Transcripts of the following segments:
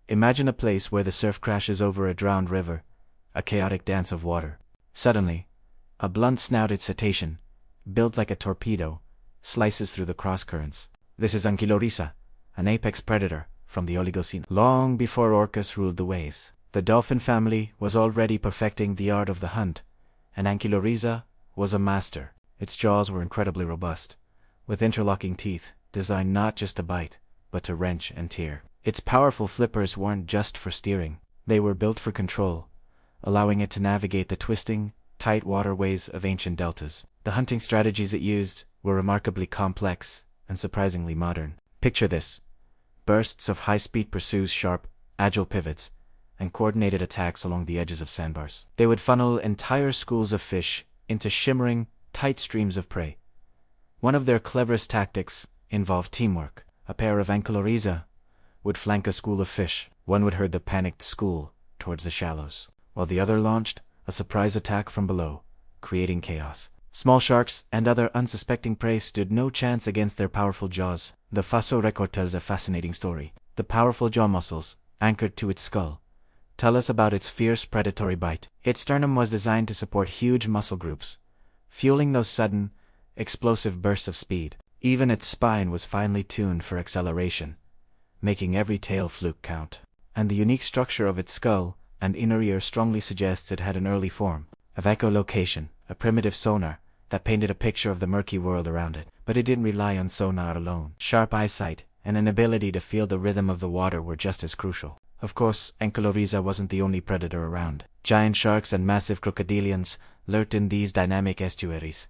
Imagine a place where the surf crashes over a drowned river, a chaotic dance of water. Suddenly, a blunt-snouted cetacean, built like a torpedo, slices through the cross-currents. This is Ankylorhiza, an apex predator from the Oligocene. Long before orcas ruled the waves, the dolphin family was already perfecting the art of the hunt, and Ankylorhiza was a master. Its jaws were incredibly robust, with interlocking teeth designed not just to bite, but to wrench and tear. Its powerful flippers weren't just for steering, they were built for control, allowing it to navigate the twisting, tight waterways of ancient deltas. The hunting strategies it used were remarkably complex and surprisingly modern. Picture this: bursts of high-speed pursuits, sharp, agile pivots, and coordinated attacks along the edges of sandbars. They would funnel entire schools of fish into shimmering, tight streams of prey. One of their cleverest tactics involved teamwork. A pair of Ankylorhiza would flank a school of fish. One would herd the panicked school towards the shallows, while the other launched a surprise attack from below, creating chaos. Small sharks and other unsuspecting prey stood no chance against their powerful jaws. The fossil record tells a fascinating story. The powerful jaw muscles, anchored to its skull, tell us about its fierce predatory bite. Its sternum was designed to support huge muscle groups, fueling those sudden, explosive bursts of speed. Even its spine was finely tuned for acceleration, making every tail fluke count. And the unique structure of its skull and inner ear strongly suggests it had an early form of echolocation, a primitive sonar that painted a picture of the murky world around it. But it didn't rely on sonar alone. Sharp eyesight and an ability to feel the rhythm of the water were just as crucial. Of course, Ankylorhiza wasn't the only predator around. Giant sharks and massive crocodilians lurked in these dynamic estuaries,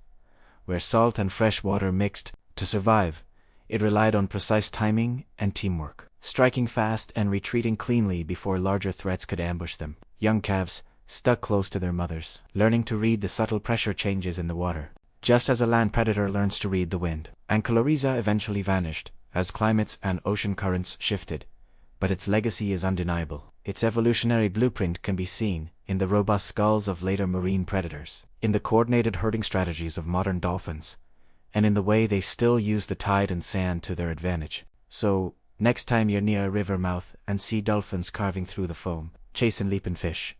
where salt and fresh water mixed. To survive, it relied on precise timing and teamwork, striking fast and retreating cleanly before larger threats could ambush them. Young calves stuck close to their mothers, learning to read the subtle pressure changes in the water, just as a land predator learns to read the wind. Ankylorhiza eventually vanished as climates and ocean currents shifted, but its legacy is undeniable. Its evolutionary blueprint can be seen in the robust skulls of later marine predators, in the coordinated herding strategies of modern dolphins, and in the way they still use the tide and sand to their advantage. So, next time you're near a river mouth and see dolphins carving through the foam, chasing leaping fish,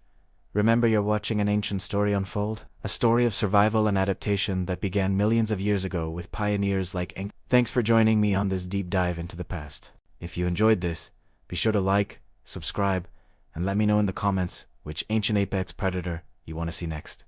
remember you're watching an ancient story unfold, a story of survival and adaptation that began millions of years ago with pioneers like Ankylorhiza. Thanks for joining me on this deep dive into the past. If you enjoyed this, be sure to like, subscribe, and let me know in the comments which ancient apex predator you want to see next.